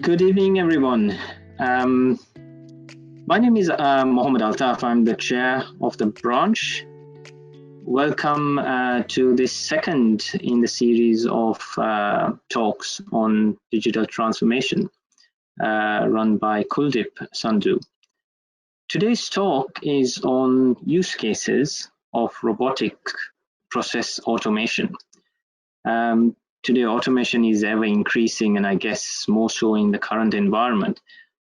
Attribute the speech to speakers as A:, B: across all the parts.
A: Good evening, everyone. My name is Mohammed Altaf. I'm the chair of the branch. Welcome to this second in the series of talks on digital transformation run by Kuldip Sandhu. Today's talk is on use cases of robotic process automation. Today, automation is ever increasing, and I guess more so in the current environment,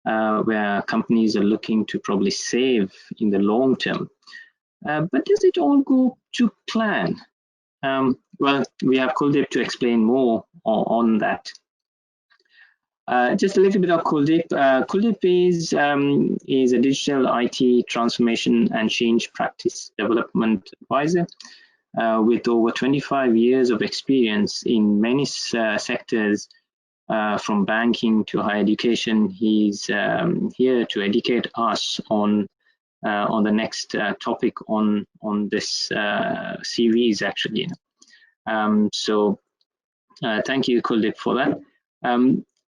A: where companies are looking to probably save in the long term. But does it all go to plan? Well, we have Kuldip to explain more on that. Just a little bit of Kuldip. Kuldip is a digital IT transformation and change practice development advisor. With over 25 years of experience in many sectors, from banking to higher education. He's here to educate us on the next topic on this series, actually. So thank you, Kuldip, for that.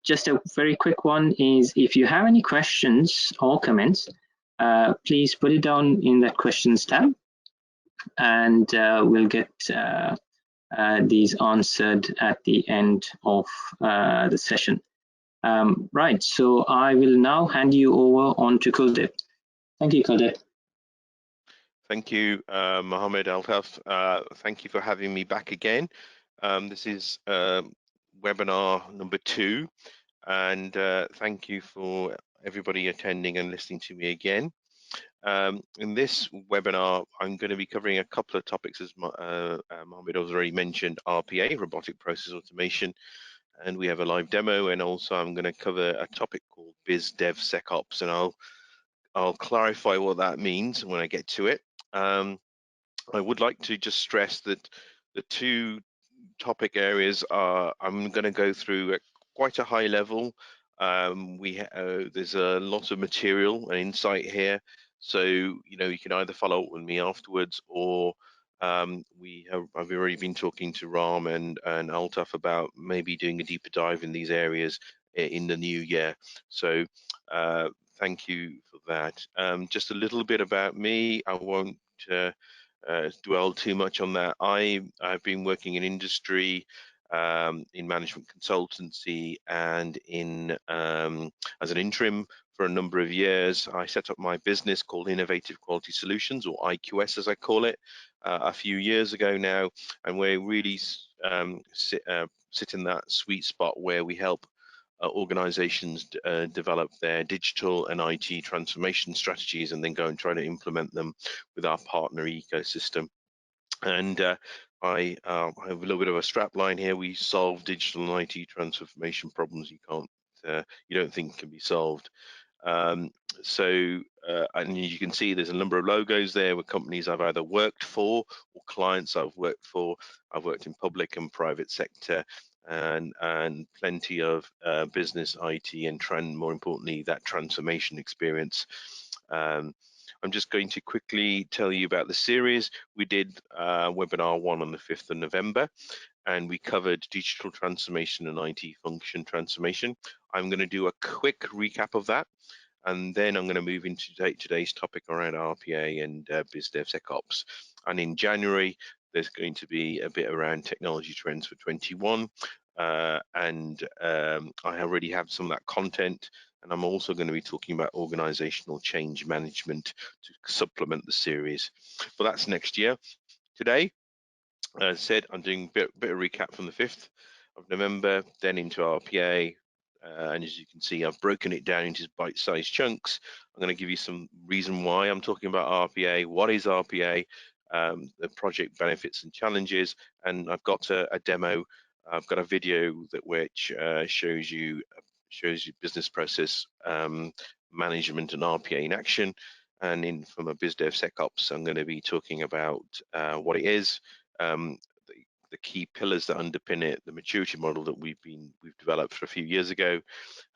A: Just a very quick one is, if you have any questions or comments, please put it down in that questions tab, and we'll get these answered at the end of the session. Right, so I will now hand you over on to Kuldip. Thank you, Kuldip.
B: Thank you, Mohammed Altaf. Thank you for having me back again. This is webinar number 2, and thank you for everybody attending and listening to me again. In this webinar, I'm going to be covering a couple of topics, as Mohammed has already mentioned: RPA, Robotic Process Automation, and we have a live demo. And also, I'm going to cover a topic called BizDevSecOps, and I'll clarify what that means when I get to it. I would like to just stress that the two topic areas are, I'm going to go through at quite a high level. There's a lot of material and insight here. So, you can either follow up with me afterwards, or I've already been talking to Ram and Altaf about maybe doing a deeper dive in these areas in the new year. So thank you for that. Just a little bit about me. I won't dwell too much on that. I've been working in industry, in management consultancy, and in as an interim for a number of years. I set up my business called Innovative Quality Solutions, or IQS as I call it, a few years ago now, and we really sit in that sweet spot where we help organizations develop their digital and IT transformation strategies, and then go and try to implement them with our partner ecosystem. And I have a little bit of a strap line here. We solve digital and IT transformation problems you don't think can be solved. And you can see there's a number of logos there with companies I've either worked for or clients I've worked for. I've worked in public and private sector, and plenty of business, IT, and more importantly, that transformation experience. I'm just going to quickly tell you about the series. We did webinar 1 on the 5th of November, and we covered digital transformation and IT function transformation. I'm going to do a quick recap of that, and then I'm going to move into today's topic around RPA and BizDevSecOps. And in January, there's going to be a bit around technology trends for 21, and I already have some of that content. And I'm also going to be talking about organizational change management to supplement the series. But that's next year. Today, as I said, I'm doing a bit of recap from the 5th of November, then into RPA. And as you can see, I've broken it down into bite-sized chunks. I'm going to give you some reason why I'm talking about RPA, what is RPA, the project benefits and challenges, and I've got a demo. I've got a video which shows you business process management and RPA in action. And from a BizDevSecOps, I'm going to be talking about what it is, the key pillars that underpin it, the maturity model that we've developed for a few years ago,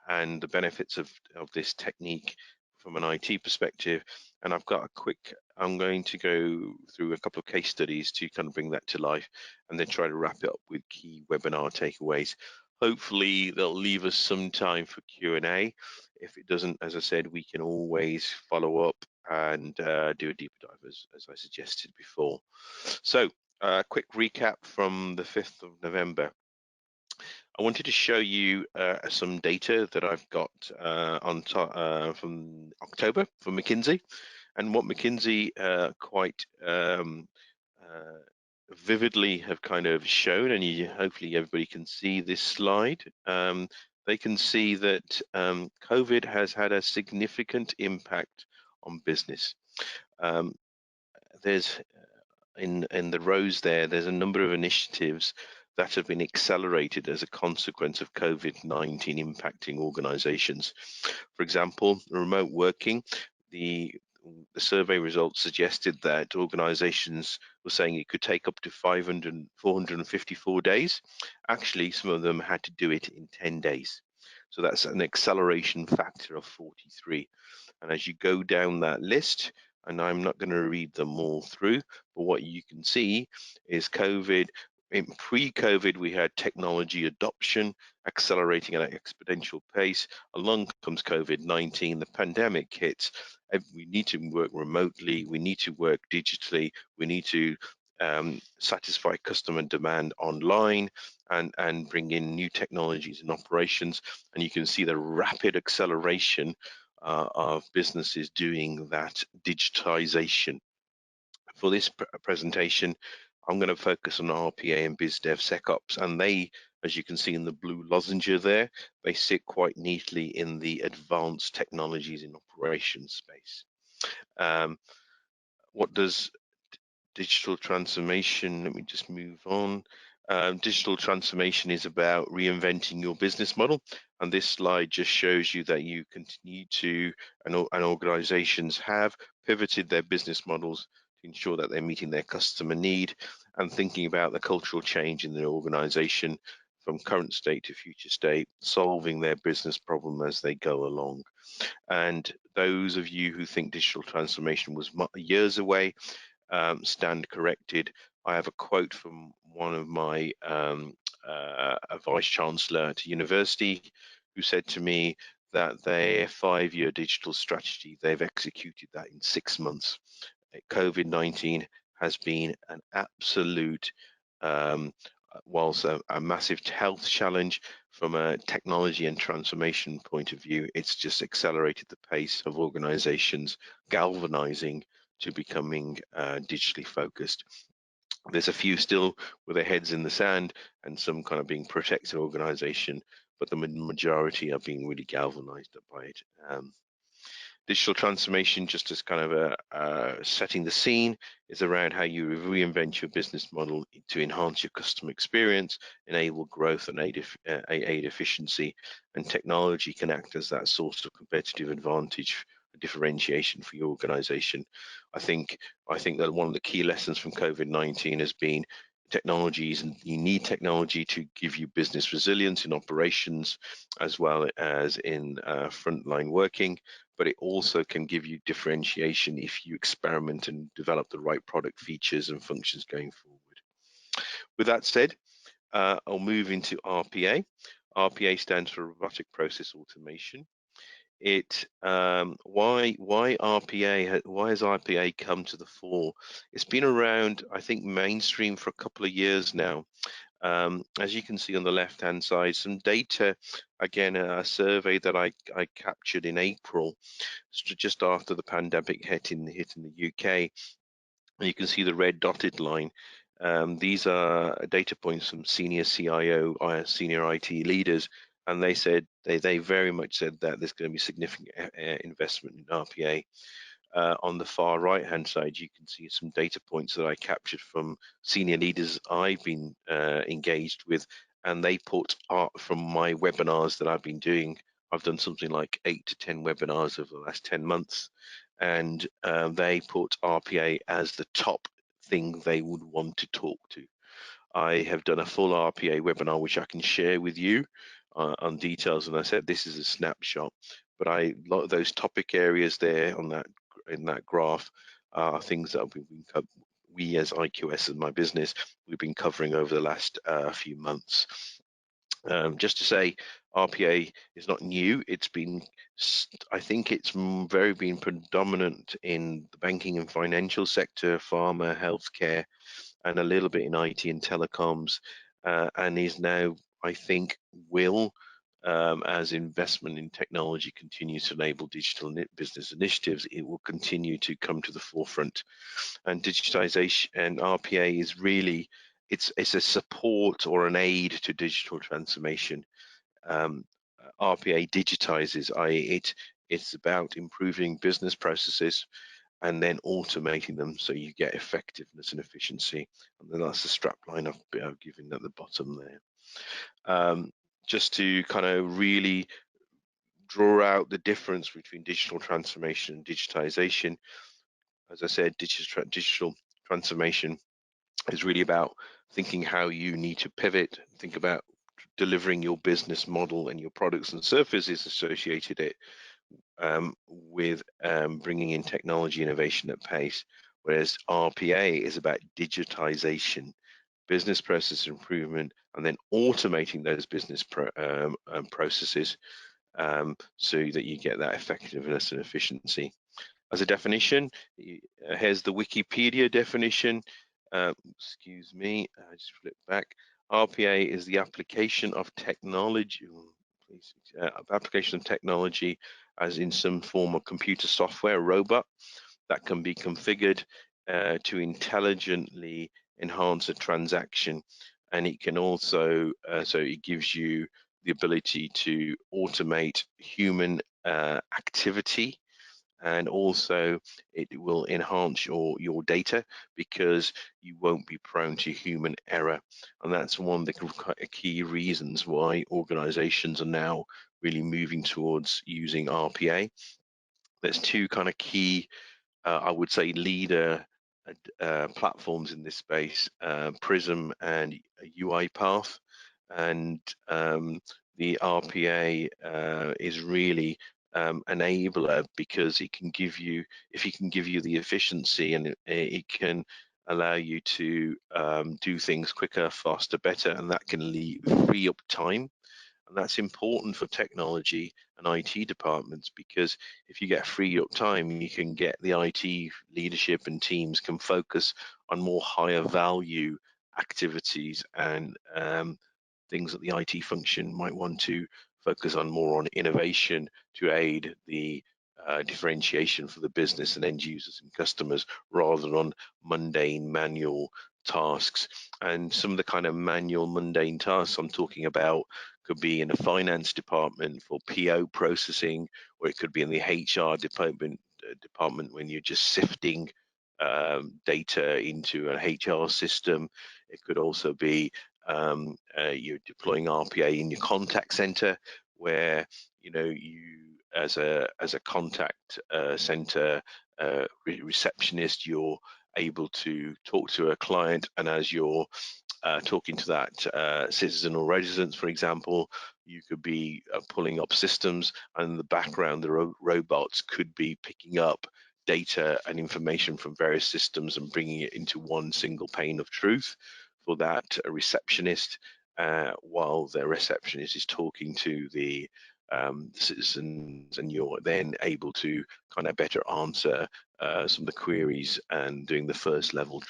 B: and the benefits of this technique from an IT perspective. And I'm going to go through a couple of case studies to kind of bring that to life, and then try to wrap it up with key webinar takeaways. Hopefully they'll leave us some time for Q&A. If it doesn't, as I said, we can always follow up and do a deeper dive as I suggested before. So quick recap from the 5th of November. I wanted to show you some data that I've got from October from McKinsey, and what McKinsey quite vividly have kind of shown, and hopefully everybody can see this slide. They can see that COVID has had a significant impact on business. There's in the rows there's a number of initiatives that have been accelerated as a consequence of COVID-19 impacting organizations. For example, remote working, the survey results suggested that organizations were saying it could take up to 454 days. Actually, some of them had to do it in 10 days. So that's an acceleration factor of 43. And as you go down that list, and I'm not going to read them all through, but what you can see is COVID. In pre-COVID, we had technology adoption accelerating at an exponential pace. Along comes COVID-19, the pandemic hits. We need to work remotely, we need to work digitally, we need to satisfy customer demand online and bring in new technologies and operations. And you can see the rapid acceleration of businesses doing that digitization. For this presentation, I'm going to focus on RPA and BizDevSecOps, and they, as you can see in the blue lozenge there, they sit quite neatly in the advanced technologies in operations space. What does digital transformation, let me just move on. Digital transformation is about reinventing your business model, and this slide just shows you that you continue to, and organizations have pivoted their business models to ensure that they're meeting their customer need and thinking about the cultural change in the organization from current state to future state, solving their business problem as they go along. And those of you who think digital transformation was years away, stand corrected. I have a quote from one of my a vice chancellor at a university who said to me that their 5-year digital strategy, they've executed that in 6 months. COVID-19 has been an absolute, whilst a massive health challenge from a technology and transformation point of view, it's just accelerated the pace of organizations galvanizing to becoming digitally focused. There's a few still with their heads in the sand and some kind of being protected organization, but the majority are being really galvanized by it. Digital transformation, just as kind of a setting the scene, is around how you reinvent your business model to enhance your customer experience, enable growth and aid efficiency, and technology can act as that source of competitive advantage, differentiation for your organization. I think that one of the key lessons from COVID-19 has been technologies, and you need technology to give you business resilience in operations as well as in frontline working, but it also can give you differentiation if you experiment and develop the right product features and functions going forward. With that said, I'll move into RPA. RPA stands for Robotic Process Automation. Why RPA? Why has RPA come to the fore? It's been around, I think, mainstream for a couple of years now. As you can see on the left-hand side, some data, again, a survey that I captured in April, just after the pandemic hit in the UK. And you can see the red dotted line. These are data points from senior CIO, senior IT leaders, and they said they very much said that there's going to be significant investment in RPA. On the far right hand side, you can see some data points that I captured from senior leaders I've been engaged with, and they put from my webinars that I've been doing. I've done something like 8 to 10 webinars over the last 10 months, and they put RPA as the top thing they would want to talk to. I have done a full RPA webinar, which I can share with you on details, and I said this is a snapshot, but a lot of those topic areas there on that in that graph are things that we as IQS and my business, we've been covering over the last few months. Just to say, RPA is not new. It's been, I think it's been predominant in the banking and financial sector, pharma, healthcare, and a little bit in IT and telecoms, and is now, I think, as investment in technology continues to enable digital business initiatives, it will continue to come to the forefront. And digitization and RPA is really, it's a support or an aid to digital transformation. RPA digitizes, i.e. it's about improving business processes and then automating them so you get effectiveness and efficiency. And then that's the strap line I've given at the bottom there. Just to kind of really draw out the difference between digital transformation and digitization. As I said, digital transformation is really about thinking how you need to pivot, think about delivering your business model and your products and services associated it with bringing in technology innovation at pace, whereas RPA is about digitization, business process improvement, and then automating those business processes so that you get that effectiveness and efficiency. As a definition, here's the Wikipedia definition. Excuse me, I just flip back. RPA is the application of technology, as in some form of computer software, robot, that can be configured to intelligently enhance a transaction. And it can also, so it gives you the ability to automate human activity, and also it will enhance your data because you won't be prone to human error. And that's one of the key reasons why organizations are now really moving towards using RPA. There's two kind of key, I would say, leader platforms in this space, Prism and UiPath. And the RPA is really enabler because it can give you, if it can give you the efficiency, and it can allow you to do things quicker, faster, better, and that can free up time. And that's important for technology and IT departments, because if you get freed up time, you can get the IT leadership and teams can focus on more higher value activities and things that the IT function might want to focus on, more on innovation to aid the differentiation for the business and end users and customers, rather than on mundane manual tasks. And some of the kind of manual mundane tasks I'm talking about could be in a finance department for PO processing, or it could be in the HR department when you're just sifting data into an HR system. It could also be you're deploying RPA in your contact center, where you as a contact center receptionist, you're able to talk to a client, and as you're talking to that citizen or resident, for example, you could be pulling up systems, and in the background the robots could be picking up data and information from various systems and bringing it into one single pane of truth for that receptionist, while the receptionist is talking to the citizens, and you're then able to kind of better answer some of the queries and doing the first level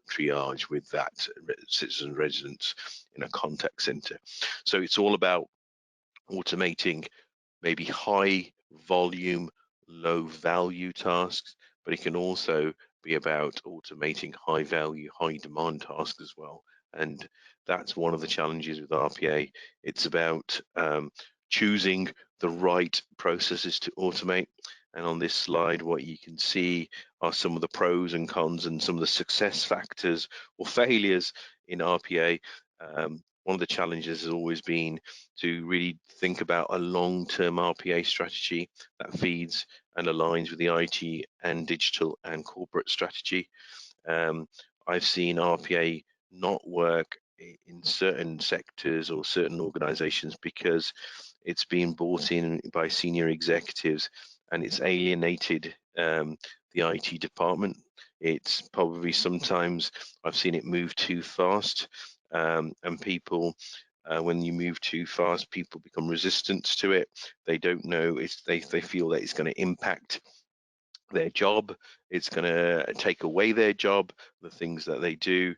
B: triage with that citizen residents in a contact center. So it's all about automating maybe high volume, low value tasks, but it can also be about automating high value, high demand tasks as well. And that's one of the challenges with RPA. It's about choosing the right processes to automate. And on this slide, what you can see are some of the pros and cons and some of the success factors or failures in RPA. One of the challenges has always been to really think about a long-term RPA strategy that feeds and aligns with the IT and digital and corporate strategy. I've seen RPA not work in certain sectors or certain organizations because it's been brought in by senior executives and it's alienated the IT department. It's probably sometimes I've seen it move too fast, and people When you move too fast, people become resistant to it. They don't know, they feel that it's going to impact their job, it's going to take away their job, the things that they do,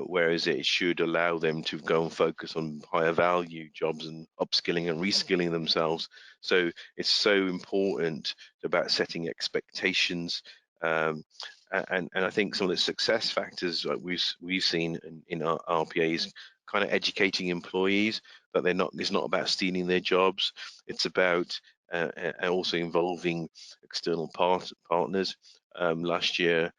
B: whereas it should allow them to go and focus on higher value jobs and upskilling and reskilling themselves. So it's so important about setting expectations. And I think some of the success factors like we've seen in our RPA is kind of educating employees that it's not about stealing their jobs. It's about also involving external partners. Last year,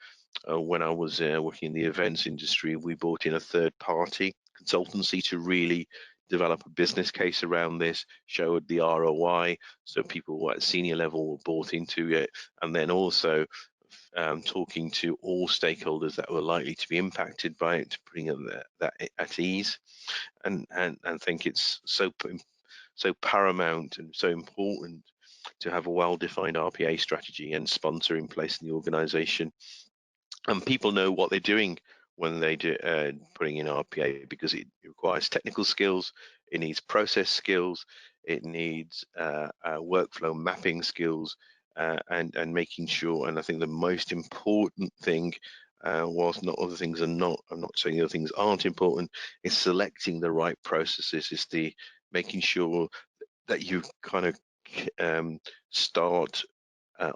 B: when I was working in the events industry, we brought in a third-party consultancy to really develop a business case around this, showed the ROI, so people at senior level were bought into it, and then also talking to all stakeholders that were likely to be impacted by it, putting that at ease, and think it's so paramount and so important to have a well-defined RPA strategy and sponsor in place in the organization. And people know what they're doing when they do putting in RPA, because it requires technical skills, it needs process skills, it needs workflow mapping skills, and making sure. And I think the most important thing, whilst not other things are not, I'm not saying other things aren't important, is selecting the right processes. Is the making sure that you kind of start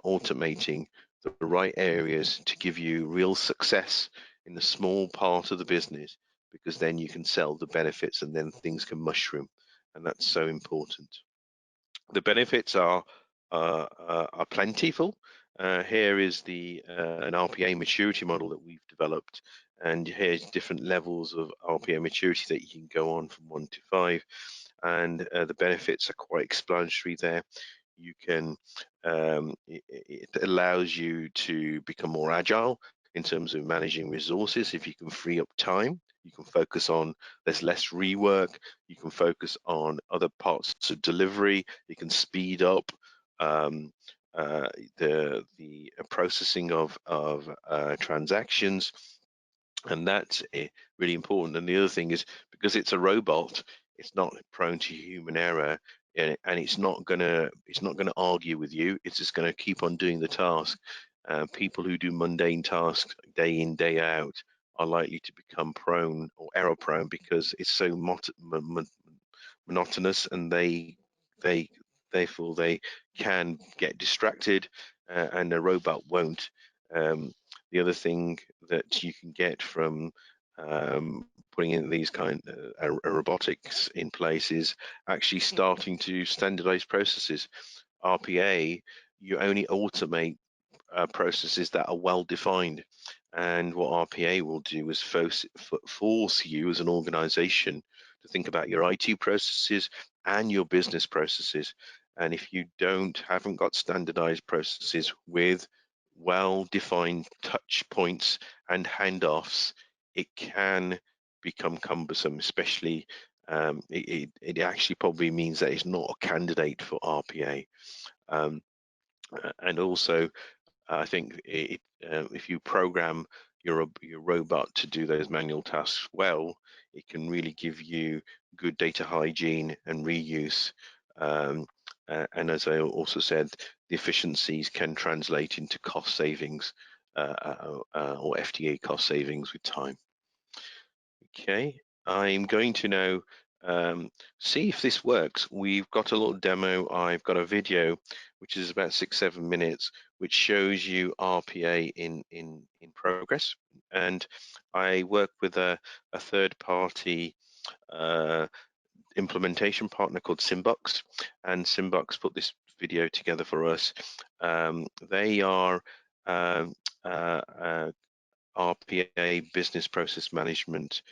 B: automating the right areas to give you real success in the small part of the business, because then you can sell the benefits and then things can mushroom, and that's so important. The benefits are plentiful. Here is an RPA maturity model that we've developed, and here's different levels of RPA maturity that you can go on from 1 to 5, and the benefits are quite explanatory there. You can it allows you to become more agile in terms of managing resources. If you can free up time, you can focus on, there's less rework, you can focus on other parts of delivery, you can speed up the processing of transactions, and that's really important. And the other thing is, because it's a robot, it's not prone to human error, and it's not gonna argue with you. It's just gonna keep on doing the task. People who do mundane tasks day in, day out are likely to become prone or error prone, because it's so monotonous, and therefore they can get distracted, and a robot won't. The other thing that you can get from putting in these kind of robotics in place is actually starting to standardize processes. RPA, you only automate processes that are well defined, and what RPA will do is force you as an organization to think about your IT processes and your business processes. And if you haven't got standardized processes with well-defined touch points and handoffs, it can become cumbersome, especially it actually probably means that it's not a candidate for RPA. And also, I think if you program your robot to do those manual tasks well, it can really give you good data hygiene and reuse. And as I also said, the efficiencies can translate into cost savings or FTE cost savings with time. Okay, I'm going to now see if this works. We've got a little demo. I've got a video which is about 6-7 minutes, which shows you RPA in progress. And I work with a third-party implementation partner called Simbox, and Simbox put this video together for us. They are RPA business process management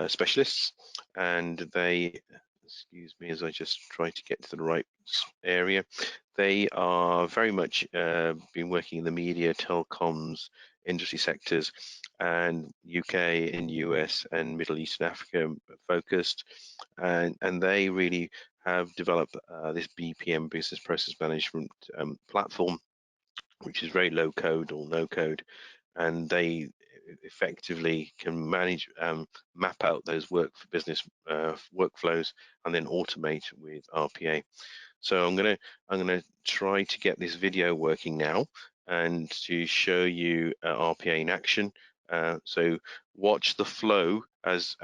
B: specialists, and they, excuse me as I just try to get to the right area, they are very much been working in the media, telecoms, industry sectors, and UK and US and Middle East and Africa focused, and they really have developed this BPM business process management platform, which is very low code or no code, and they effectively can manage, map out those business workflows, and then automate with RPA. So I'm gonna try to get this video working now and to show you RPA in action. So watch the flow as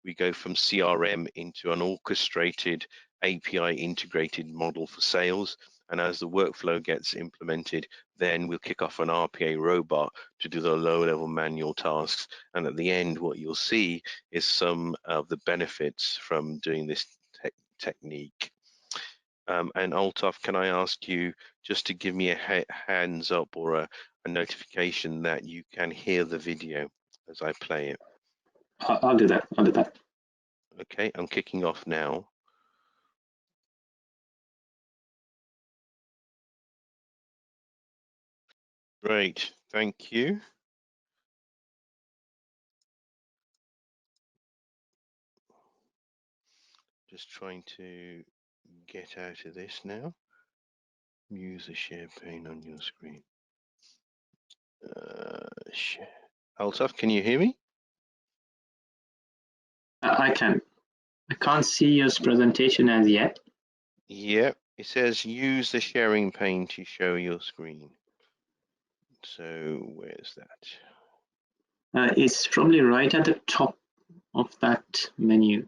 B: we go from CRM into an orchestrated API integrated model for sales. And as the workflow gets implemented, then we'll kick off an RPA robot to do the low-level manual tasks. And at the end, what you'll see is some of the benefits from doing this technique. And Altaf, can I ask you just to give me a hands up or a notification that you can hear the video as I play it?
A: I'll do that. I'll do that.
B: Okay, I'm kicking off now. Great, thank you. Just trying to get out of this now. Use the share pane on your screen. Share. Altaf, can you hear me?
A: I can. I can't see your presentation as yet.
B: Yep, it says use the sharing pane to show your screen. So where's that?
A: It's probably right at the top of that menu.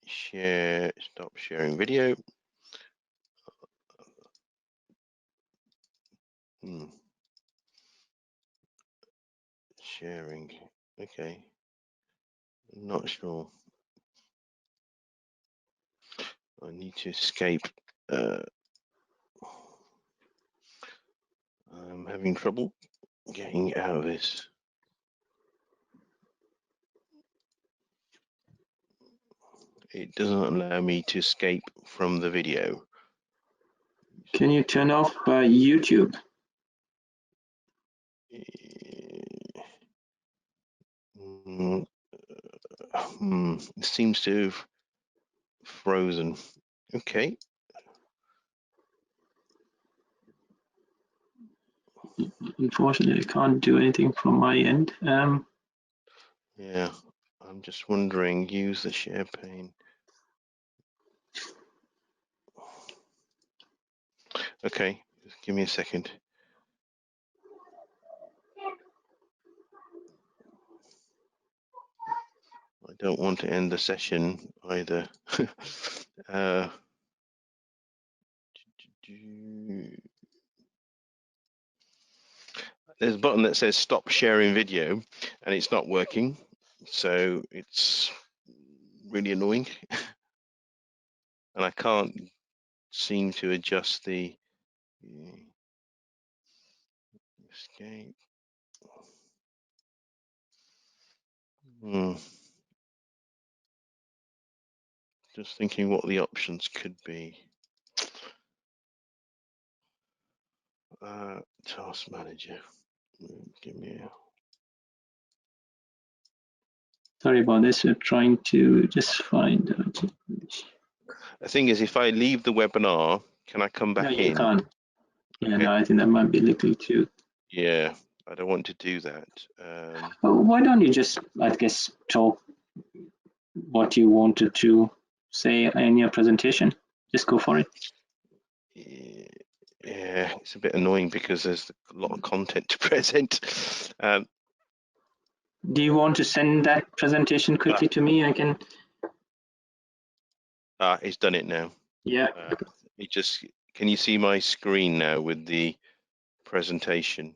B: Share, stop sharing video. Sharing, okay. Not sure. I need to escape. I'm having trouble getting out of this. It doesn't allow me to escape from the video.
A: Can you turn off YouTube?
B: It seems to have frozen. Okay.
A: Unfortunately, I can't do anything from my end.
B: Yeah, I'm just wondering, use the share pane. Okay, just give me a second. I don't want to end the session either. There's a button that says stop sharing video and it's not working. So it's really annoying. And I can't seem to adjust the escape. Just thinking what the options could be. Task manager. Give me a...
A: Sorry about this. We're trying to just find.
B: The thing is, if I leave the webinar, can I come back in?
A: No, you can't. Yeah,
B: Okay.
A: no, I think that might be a little too.
B: Yeah, I don't want to do that.
A: Why don't you just, I guess, talk what you wanted to say in your presentation? Just go for it.
B: Yeah, it's a bit annoying because there's a lot of content to present.
A: Do you want to send that presentation quickly to me? I can.
B: It's done it now.
A: Yeah.
B: It just, can you see my screen now with the presentation?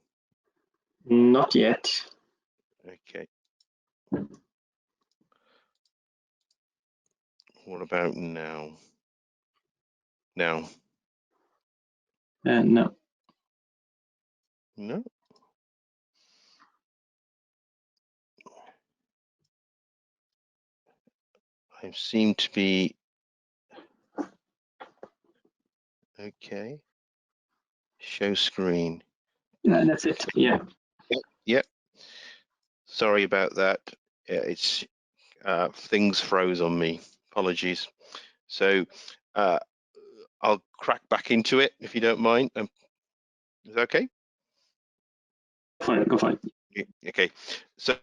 A: Not yet.
B: Okay. What about now? Now?
A: No.
B: No? I seem to be okay. Show screen.
A: That's it. Yeah.
B: Yep. Sorry about that. It's things froze on me. Apologies. So I'll crack back into it if you don't mind. Is that okay?
A: Go for it.
B: Okay, so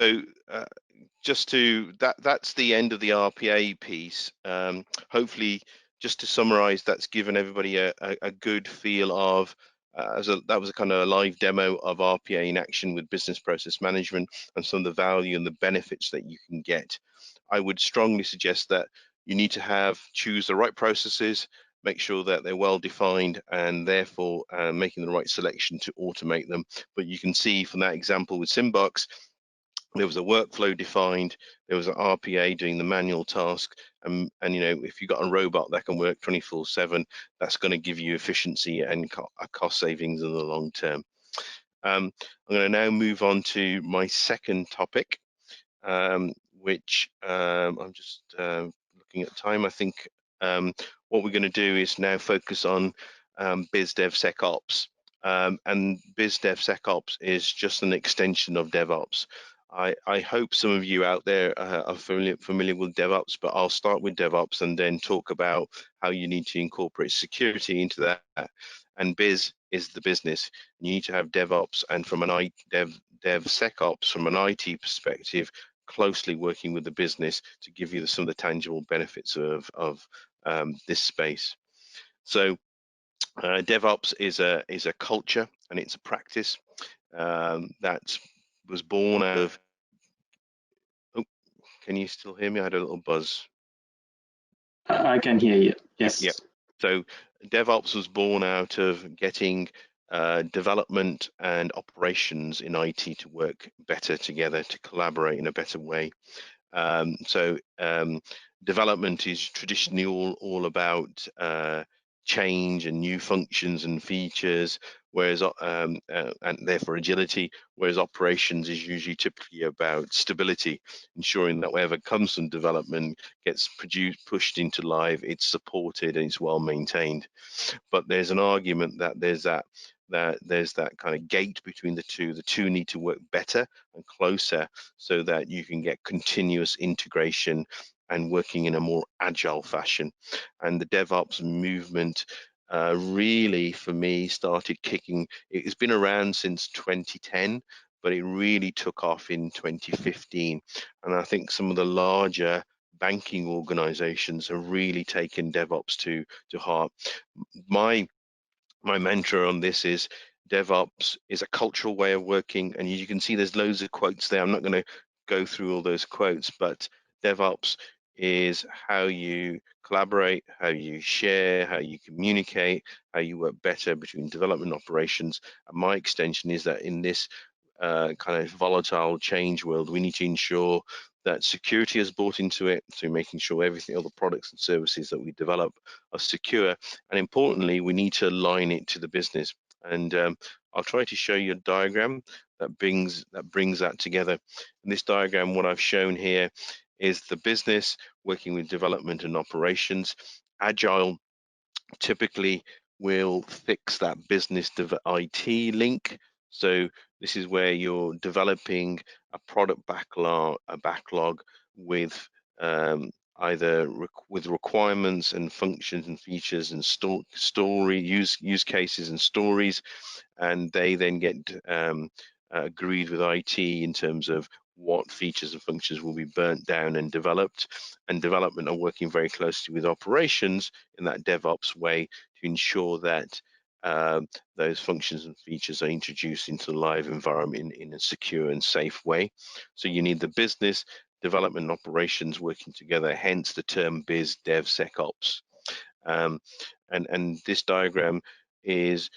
B: just to that's the end of the RPA piece. Hopefully, just to summarize, that's given everybody a good feel of that was a kind of a live demo of RPA in action with business process management and some of the value and the benefits that you can get. I would strongly suggest that you need to choose the right processes, make sure that they're well defined, and therefore making the right selection to automate them. But you can see from that example with Simbox, there was a workflow defined, there was an RPA doing the manual task, and you know, if you've got a robot that can work 24/7, that's going to give you efficiency and cost savings in the long term. I'm going to now move on to my second topic, which I'm just looking at time. I think what we're going to do is now focus on BizDevSecOps. And BizDevSecOps is just an extension of DevOps. I hope some of you out there are familiar with DevOps, but I'll start with DevOps and then talk about how you need to incorporate security into that. And Biz is the business. You need to have DevOps, and from an DevSecOps, from an IT perspective, closely working with the business to give you some of the tangible benefits of this space. So DevOps is a culture and it's a practice that was born out of. Oh, can you still hear me? I had a little buzz.
A: I can hear you. Yes.
B: Yeah. So DevOps was born out of getting development and operations in IT to work better together, to collaborate in a better way. Development is traditionally all about change and new functions and features, whereas and therefore agility, whereas operations is usually typically about stability, ensuring that whatever comes from development gets pushed into live, it's supported and it's well maintained. But there's an argument that there's that kind of gate between the two. The two need to work better and closer so that you can get continuous integration and working in a more agile fashion. And the DevOps movement really, for me, started kicking. It's been around since 2010, but it really took off in 2015. And I think some of the larger banking organizations have really taken DevOps to heart. My mantra on this is DevOps is a cultural way of working, and you can see there's loads of quotes there. I'm not going to go through all those quotes, but DevOps is how you collaborate, how you share, how you communicate, how you work better between development and operations. And my extension is that in this kind of volatile change world, we need to ensure that security is brought into it, so making sure everything, all the products and services that we develop are secure. And importantly, we need to align it to the business. And I'll try to show you a diagram that brings that together. In this diagram, what I've shown here is the business working with development and operations. Agile typically will fix that business to IT link. So this is where you're developing a product backlog with either with requirements and functions and features and story use cases and stories, and they then get agreed with IT in terms of what features and functions will be burnt down and developed. And development are working very closely with operations in that DevOps way to ensure that those functions and features are introduced into the live environment in a secure and safe way. So you need the business, development, and operations working together, hence the term BizDevSecOps. And this diagram is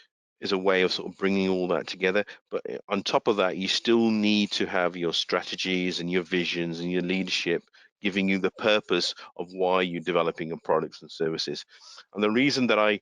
B: a way of sort of bringing all that together. But on top of that, you still need to have your strategies and your visions and your leadership giving you the purpose of why you're developing your products and services. And the reason that I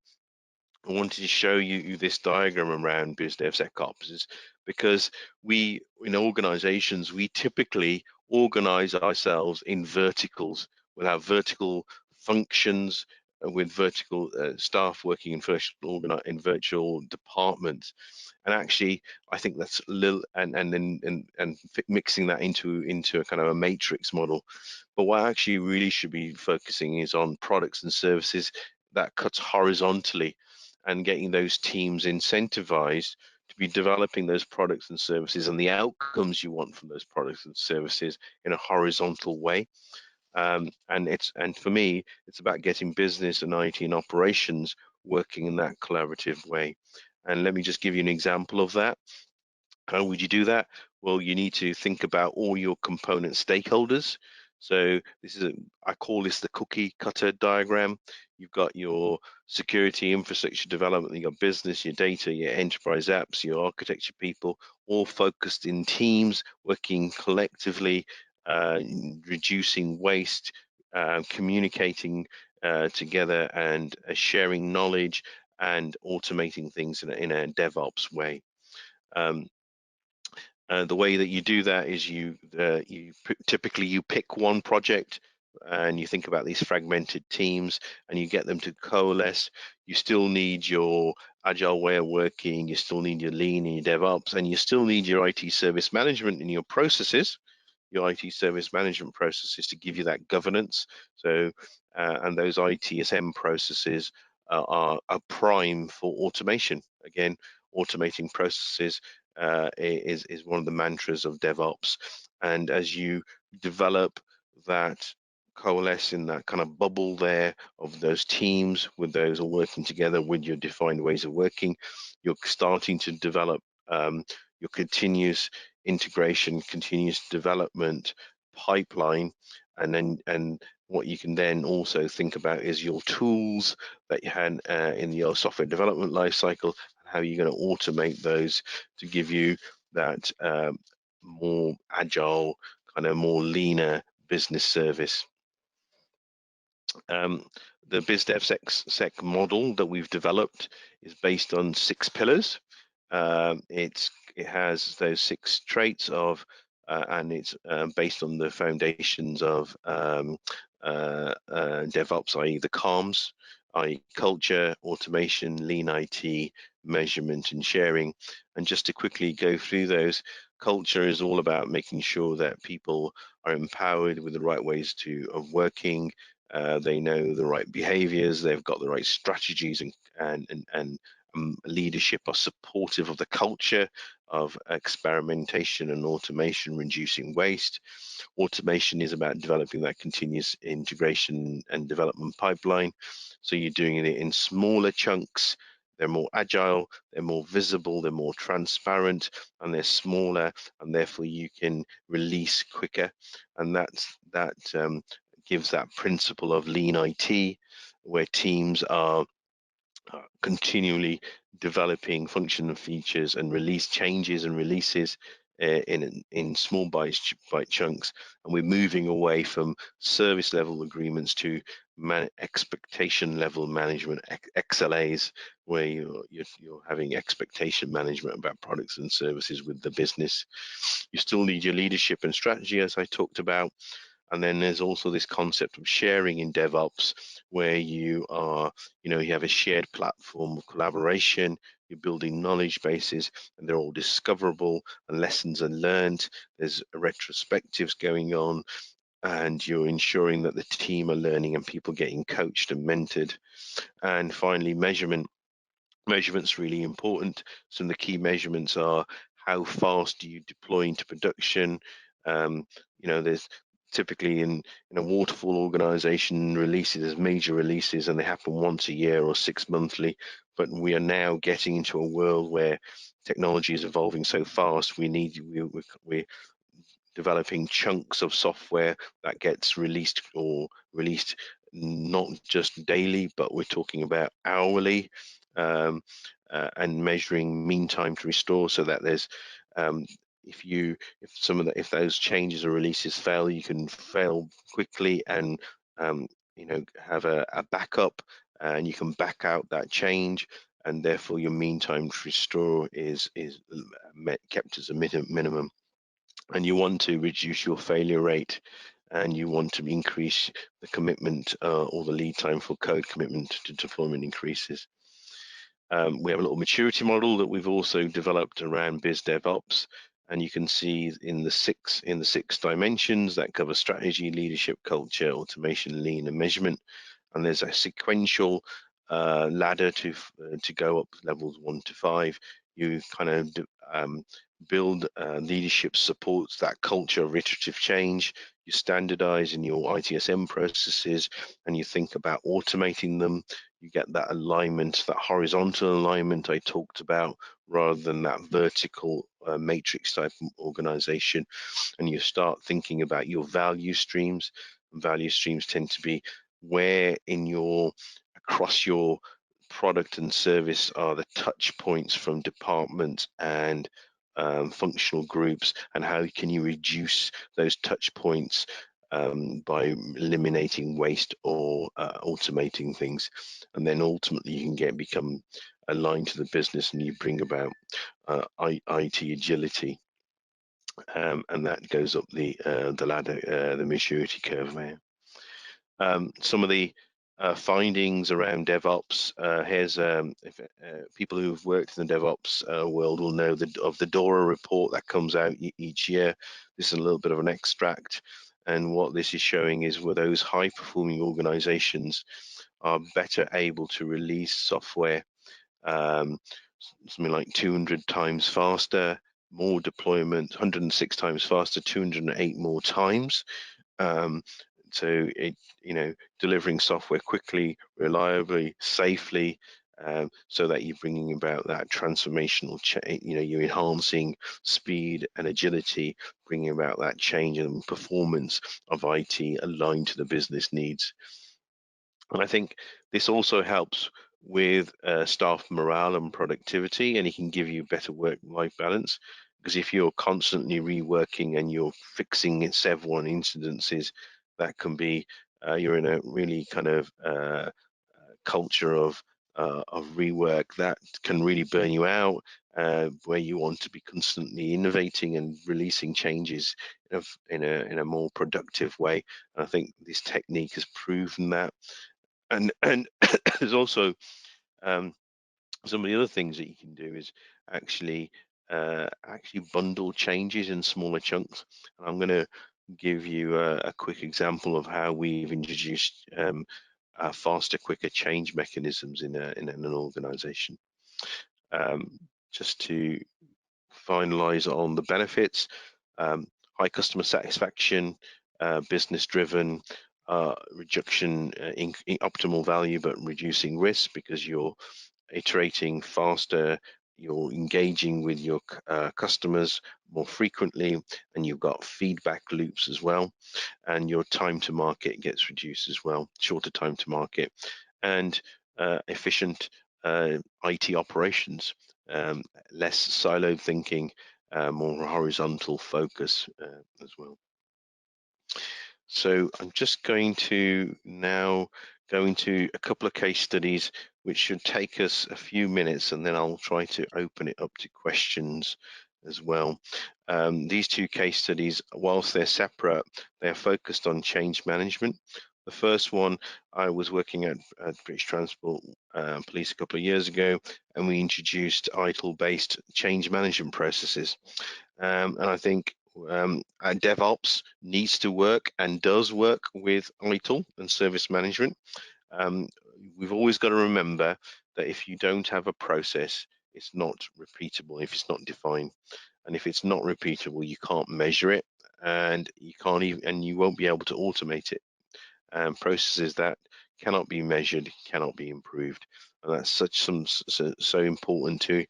B: wanted to show you this diagram around BizDevSecOps is because we, in organizations, we typically organize ourselves in verticals. We'll have vertical functions with vertical staff working in virtual departments. And actually, I think that's a little, and mixing that into a kind of a matrix model. But what I actually really should be focusing is on products and services that cuts horizontally, and getting those teams incentivized to be developing those products and services and the outcomes you want from those products and services in a horizontal way. And for me, it's about getting business and IT and operations working in that collaborative way. And let me just give you an example of that. How would you do that? Well, you need to think about all your component stakeholders. So I call this the cookie cutter diagram. You've got your security infrastructure development, you've got business, your data, your enterprise apps, your architecture people, all focused in teams, working collectively, reducing waste, communicating together, and sharing knowledge and automating things in a DevOps way. The way that you do that is typically you pick one project and you think about these fragmented teams and you get them to coalesce. You still need your agile way of working, you still need your lean and your DevOps, and you still need your IT service management and your processes, your IT service management processes to give you that governance. So, and those ITSM processes are prime for automation. Again, automating processes is one of the mantras of DevOps. And as you develop that, coalesce in that kind of bubble there of those teams, with those all working together with your defined ways of working, you're starting to develop your continuous integration, continuous development pipeline. And what you can then also think about is your tools that you had in your software development lifecycle, how you're going to automate those to give you that more agile, kind of more leaner business service. The BizDevSec model that we've developed is based on 6 pillars. It has those 6 traits of, and it's based on the foundations of DevOps, i.e. the CALMs, i.e. culture, automation, lean IT, measurement and sharing. And just to quickly go through those, culture is all about making sure that people are empowered with the right ways of working. They know the right behaviors, they've got the right strategies, and leadership are supportive of the culture of experimentation and automation, reducing waste. Automation is about developing that continuous integration and development pipeline. So you're doing it in smaller chunks. They're more agile, they're more visible, they're more transparent, and they're smaller, and therefore you can release quicker. And that gives that principle of lean IT, where teams are continually developing function and features and release changes and releases in small bite chunks, and we're moving away from service level agreements to expectation level management, XLAs, where you're having expectation management about products and services with the business. You still need your leadership and strategy, as I talked about. And then there's also this concept of sharing in DevOps, where you have a shared platform of collaboration, you're building knowledge bases, and they're all discoverable, and lessons are learned. There's retrospectives going on, and you're ensuring that the team are learning and people getting coached and mentored. And finally, measurement. Measurement's really important. Some of the key measurements are how fast do you deploy into production. There's typically in a waterfall organization, releases, there's major releases, and they happen once a year or 6 monthly. But we are now getting into a world where technology is evolving so fast. We're developing chunks of software that gets released not just daily, but we're talking about hourly, and measuring mean time to restore, so that there's if those changes or releases fail, you can fail quickly and have a backup, and you can back out that change, and therefore your mean time to restore is kept as a minimum. And you want to reduce your failure rate, and you want to increase the commitment or the lead time for code commitment to deployment increases. We have a little maturity model that we've also developed around BizDevOps, and you can see in the six dimensions that cover strategy, leadership, culture, automation, lean, and measurement. And there's a sequential ladder to go up levels 1 to 5. you kind of build leadership supports that culture of iterative change. You standardize in your ITSM processes and you think about automating them. You get that alignment, that horizontal alignment I talked about, rather than that vertical matrix type organization. And you start thinking about your value streams. And value streams tend to be where across your product and service are the touch points from departments and functional groups, and how can you reduce those touch points by eliminating waste or automating things. And then ultimately you can become aligned to the business, and you bring about IT agility, and that goes up the ladder, the maturity curve there. Some of the findings around DevOps. Here's people who've worked in the DevOps world will know of the DORA report that comes out each year. This is a little bit of an extract, and what this is showing is where those high-performing organizations are better able to release software something like 200 times faster, more deployment, 106 times faster, 208 more times. So delivering software quickly, reliably, safely, so that you're bringing about that transformational change. You're enhancing speed and agility, bringing about that change and performance of IT aligned to the business needs. And I think this also helps with staff morale and productivity, and it can give you better work-life balance. Because if you're constantly reworking and you're fixing several incidences, that can be you're in a really kind of culture of rework that can really burn you out, where you want to be constantly innovating and releasing changes in a more productive way. And I think this technique has proven that. And there's also some of the other things that you can do is actually bundle changes in smaller chunks. And I'm going to give you a quick example of how we've introduced faster, quicker change mechanisms in an organization. Just to finalize on the benefits, high customer satisfaction, business driven, reduction in optimal value, but reducing risk because you're iterating faster, you're engaging with your customers more frequently, and you've got feedback loops as well, and your time to market gets reduced as well, shorter time to market, and efficient IT operations, less siloed thinking, more horizontal focus as well. So I'm just going to now go into a couple of case studies which should take us a few minutes, and then I'll try to open it up to questions as well. These two case studies, whilst they're separate, they're focused on change management. The first one, I was working at British Transport Police a couple of years ago, and we introduced ITIL-based change management processes. And I think DevOps needs to work and does work with ITIL and service management. We've always got to remember that if you don't have a process, it's not repeatable if it's not defined. And if it's not repeatable, you can't measure it, and you won't be able to automate it. Processes that cannot be measured cannot be improved, and that's so important to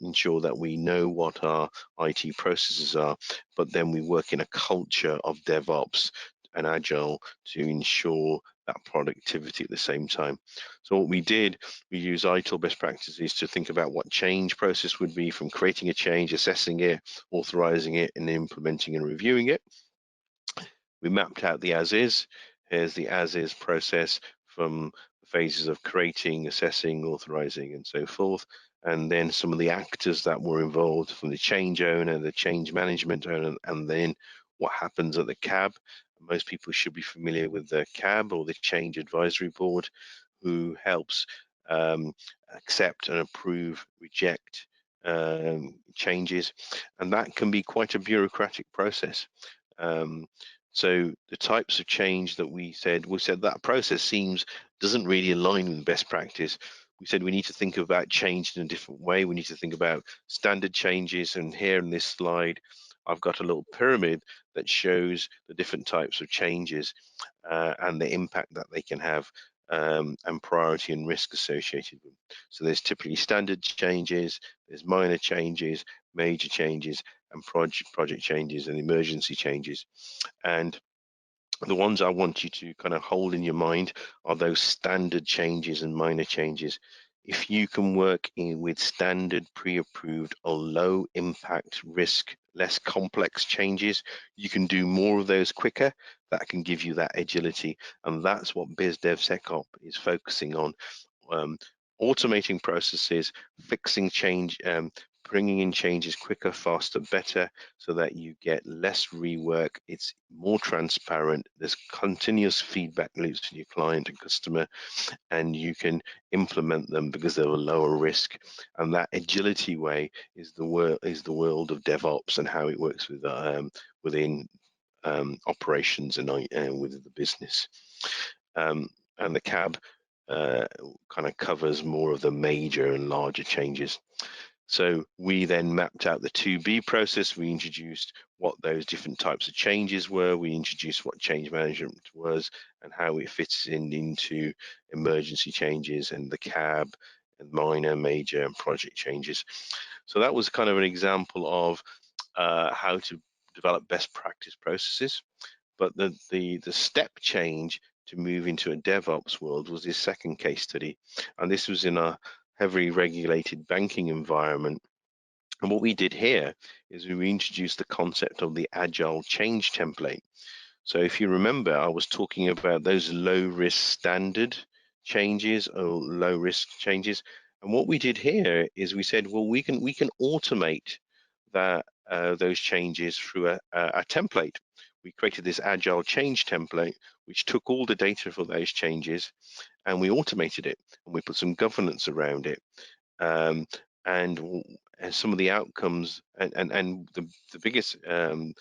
B: ensure that we know what our IT processes are, but then we work in a culture of DevOps and Agile to ensure that productivity at the same time. So what we did, we use ITIL best practices to think about what change process would be, from creating a change, assessing it, authorizing it, and implementing and reviewing it. We mapped out the as-is. Here's the as-is process from the phases of creating, assessing, authorizing, and so forth. And then some of the actors that were involved, from the change owner, the change management owner, and then what happens at the CAB. Most people should be familiar with the CAB, or the Change Advisory Board, who helps accept and approve, reject changes. And that can be quite a bureaucratic process. So the types of change that we said that process doesn't really align with best practice. we said we need to think about change in a different way. We need to think about standard changes. And here in this slide, I've got a little pyramid that shows the different types of changes and the impact that they can have, and priority and risk associated with them. So there's typically standard changes, there's minor changes, major changes, and project changes and emergency changes. And the ones I want you to kind of hold in your mind are those standard changes and minor changes. If you can work with standard, pre-approved, or low impact risk, less complex changes, you can do more of those quicker. That can give you that agility. And that's what BizDevSecOps is focusing on. Automating processes, fixing change, bringing in changes quicker, faster, better, so that you get less rework, it's more transparent, there's continuous feedback loops with your client and customer, and you can implement them because they're a lower risk. And that agility way is the world of DevOps and how it works with within operations and within the business. And the CAB kind of covers more of the major and larger changes. So we then mapped out the 2B process. We introduced what those different types of changes were. We introduced what change management was and how it fits into emergency changes and the CAB and minor, major, and project changes. So that was kind of an example of how to develop best practice processes. But the step change to move into a DevOps world was this second case study. And this was in a heavily regulated banking environment. And what we did here is we introduced the concept of the Agile change template. So if you remember, I was talking about those low risk standard changes or low risk changes. And what we did here is we said, well, we can automate that those changes through a template. We created this Agile change template, which took all the data for those changes, and we automated it, and we put some governance around it. And some of the outcomes, and the biggest bang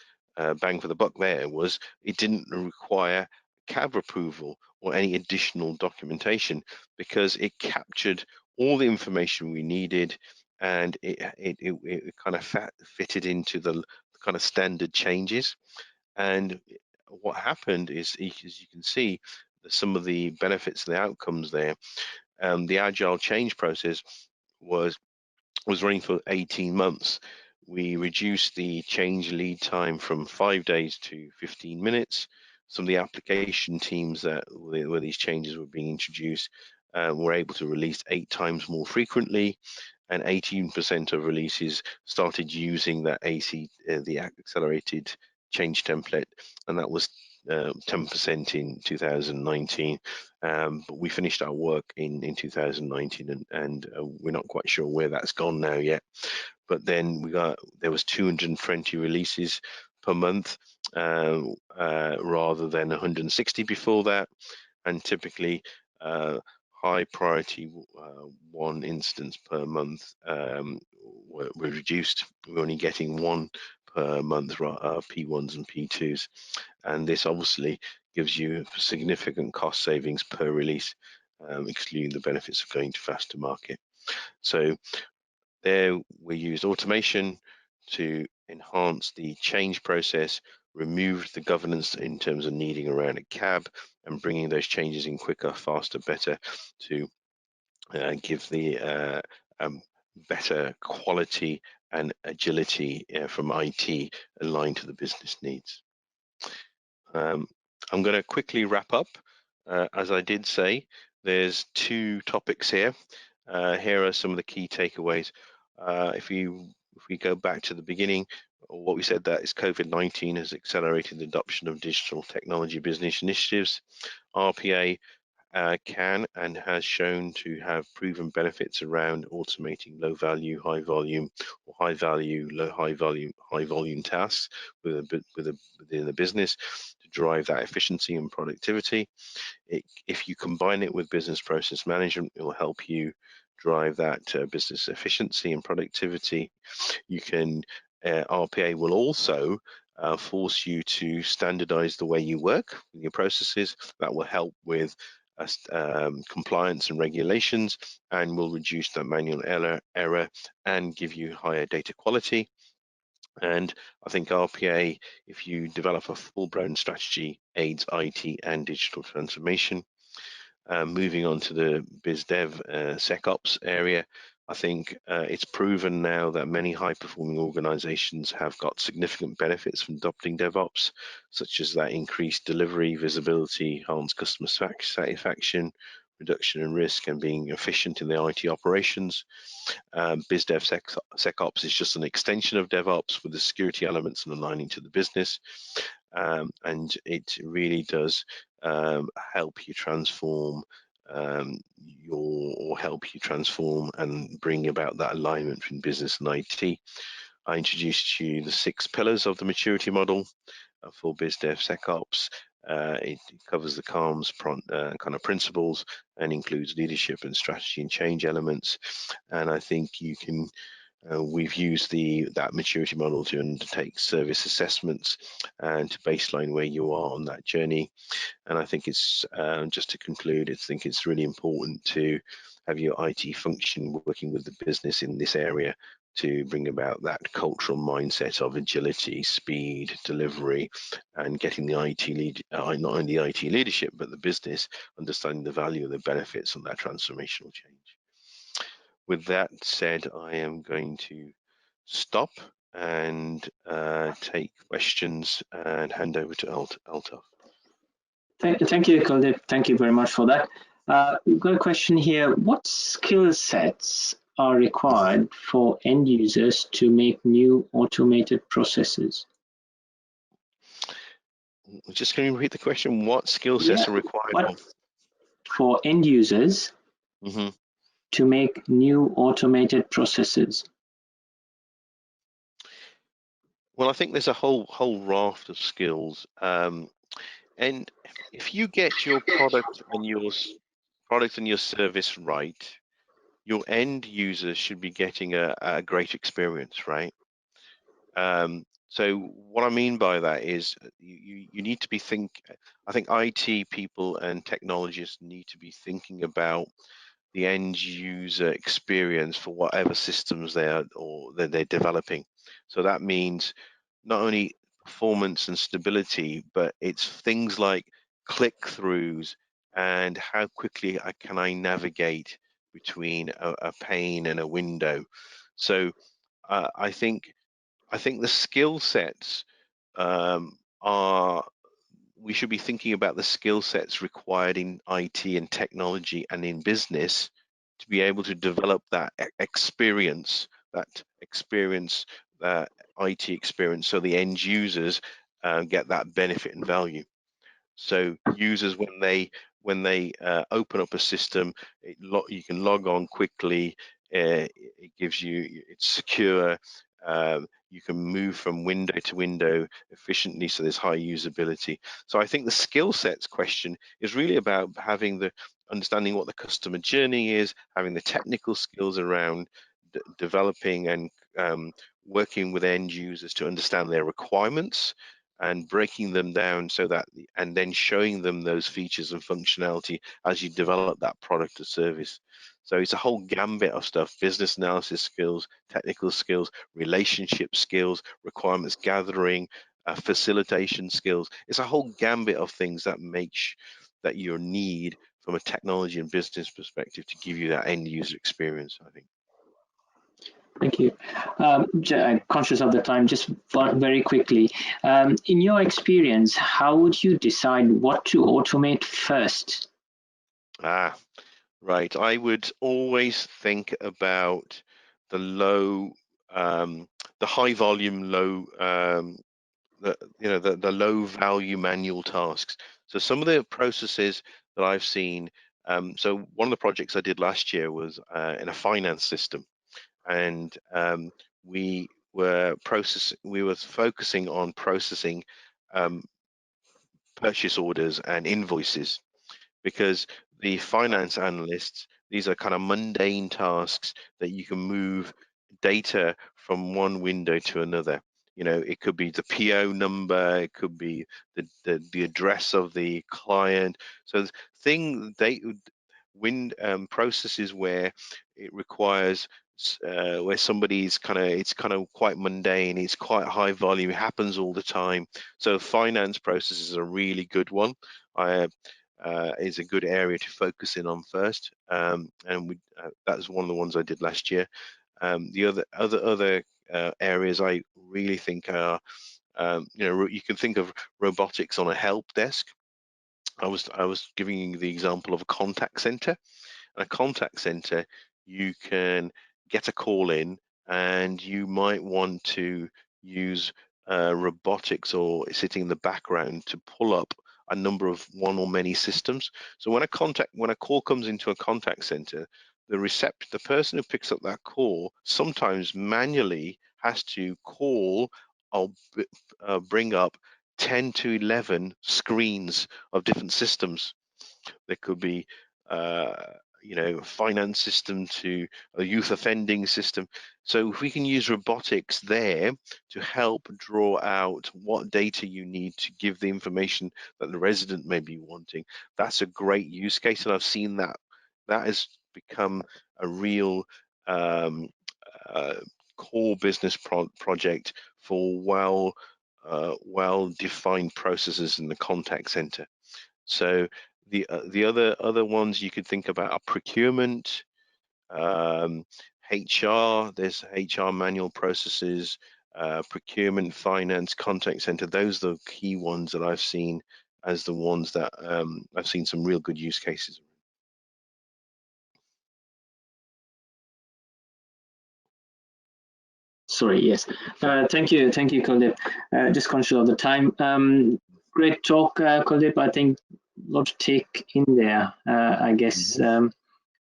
B: for the buck there was it didn't require CAB approval or any additional documentation, because it captured all the information we needed, and it kind of fitted into the kind of standard changes. And what happened is, as you can see, some of the benefits, the outcomes there. The Agile change process was running for 18 months. We reduced the change lead time from 5 days to 15 minutes. Some of the application teams where these changes were being introduced were able to release 8 times more frequently, and 18% of releases started using that the accelerated change template, and that was 10% in 2019. But we finished our work in 2019, and we're not quite sure where that's gone now yet. But then there was 220 releases per month rather than 160 before that, and typically high priority 1 instance per month were reduced. We're only getting 1 per month, P1s and P2s, and this obviously gives you significant cost savings per release, excluding the benefits of going to faster market. So there we used automation to enhance the change process, removed the governance in terms of needing around a CAB, and bringing those changes in quicker, faster, better to give the better quality and agility from IT aligned to the business needs. I'm going to quickly wrap up. As I did say, there's 2 topics here. Here are some of the key takeaways. If we go back to the beginning, what we said, that is COVID-19 has accelerated the adoption of digital technology business initiatives. RPA can and has shown to have proven benefits around automating low value, high volume, or high value, high volume tasks within the business to drive that efficiency and productivity. If you combine it with business process management, it will help you drive that business efficiency and productivity. You can RPA will also force you to standardize the way you work in your processes. That will help with compliance and regulations, and will reduce that manual error and give you higher data quality. And I think RPA, if you develop a full-blown strategy, aids IT and digital transformation. Moving on to the BizDevSecOps area, I think it's proven now that many high-performing organizations have got significant benefits from adopting DevOps, such as that increased delivery, visibility, enhanced customer satisfaction, reduction in risk, and being efficient in their IT operations. BizDevSecOps is just an extension of DevOps with the security elements and aligning to the business. And it really does help you transform and bring about that alignment between business and IT. I introduced you the 6 pillars of the maturity model for BizDevSecOps. It covers the CALMS kind of principles and includes leadership and strategy and change elements. And I think you can we've used that maturity model to undertake service assessments and to baseline where you are on that journey. And I think it's, just to conclude, I think it's really important to have your IT function working with the business in this area to bring about that cultural mindset of agility, speed, delivery, and getting the IT lead, not only the IT leadership, but the business understanding the value and the benefits of that transformational change. With that said, I am going to stop and take questions and hand over to Altaf.
A: Thank you, Kuldip. Thank you very much for that. We've got a question here. What skill sets are required for end users to make new automated processes?
B: Just can you repeat the question? What skill sets are required
A: for end users to make new automated processes?
B: Well, I think there's a whole raft of skills, and if you get your product and your service right, your end users should be getting a great experience, right? So what I mean by that is you need to be I think IT people and technologists need to be thinking about the end user experience for whatever systems they're developing. So that means not only performance and stability, but it's things like click-throughs and how quickly can I navigate between a pane and a window. So I think the skill sets we should be thinking about the skill sets required in IT and technology and in business to be able to develop that experience, IT experience, so the end users get that benefit and value. So users, when they open up a system, you can log on quickly. It gives you, it's secure. You can move from window to window efficiently, so there's high usability. So I think the skill sets question is really about having understanding what the customer journey is, having the technical skills around developing and working with end users to understand their requirements and breaking them down and then showing them those features and functionality as you develop that product or service. So it's a whole gambit of stuff: business analysis skills, technical skills, relationship skills, requirements gathering, facilitation skills. It's a whole gambit of things that that you need from a technology and business perspective to give you that end user experience, I think.
A: Thank you. I'm conscious of the time, just very quickly. In your experience, how would you decide what to automate first?
B: Right. I would always think about the high volume, the low value manual tasks. So some of the processes that I've seen. So one of the projects I did last year was in a finance system, and we were focusing on processing purchase orders and invoices, because the finance analysts, these are kind of mundane tasks that you can move data from one window to another. You know, it could be the PO number, it could be the address of the client. So processes where it requires where somebody's it's kind of quite mundane, it's quite high volume, it happens all the time. So finance processes is a really good one. Is a good area to focus in on first, and that was one of the ones I did last year. The other areas I really think are, you know, you can think of robotics on a help desk. I was giving you the example of a contact center. In a contact center, you can get a call in, and you might want to use robotics or sitting in the background to pull up a number of one or many systems. So when a call comes into a contact center, the person who picks up that call sometimes manually has to call or bring up 10 to 11 screens of different systems. There could be you know, a finance system to a youth offending system. So if we can use robotics there to help draw out what data you need to give the information that the resident may be wanting, that's a great use case. And I've seen that has become a real core business project for well-defined processes in the contact center. So the other ones you could think about are procurement, HR. There's HR manual processes, procurement, finance, contact center. Those are the key ones that I've seen as the ones that I've seen some real good use cases.
A: Sorry, yes. Thank you, Kuldip. Just conscious of the time. Great talk, Kuldip. I think a lot to take in there, I guess,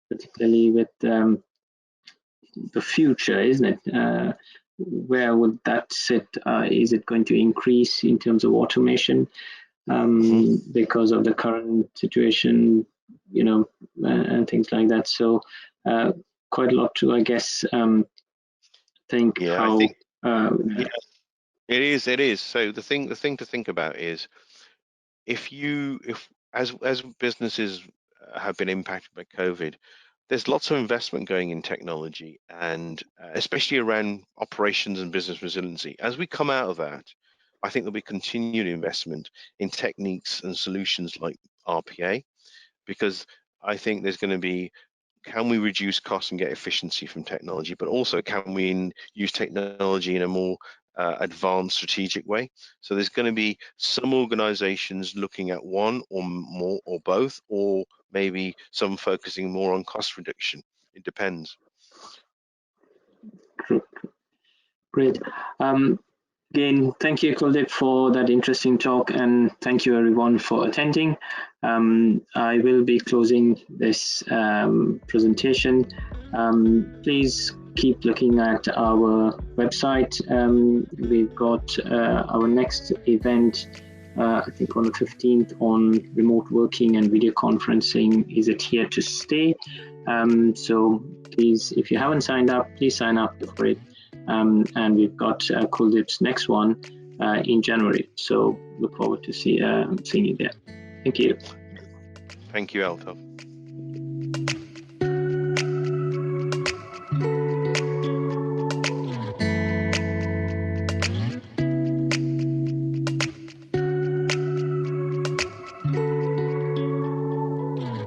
A: particularly with the future, isn't it? Where would that sit? Is it going to increase in terms of automation because of the current situation, you know, and things like that? So quite a lot to, I guess, think how.
B: I think yeah, it is. So the thing to think about is if as businesses have been impacted by COVID, there's lots of investment going in technology, and especially around operations and business resiliency. As we come out of that, I think there'll be continued investment in techniques and solutions like RPA, because I think there's going to be, can we reduce costs and get efficiency from technology, but also can we use technology in a more advanced strategic way? So there's going to be some organizations looking at one or more or both, or maybe some focusing more on cost reduction. It depends.
A: Great. Again, thank you, Kuldip, for that interesting talk, and thank you everyone for attending. I will be closing this presentation. Please keep looking at our website. We've got our next event, I think on the 15th, on remote working and video conferencing. Is it here to stay? So please, if you haven't signed up, please sign up for it. And we've got Kuldip's next one in January. So look forward to seeing you there. Thank you.
B: Thank you, Altaf.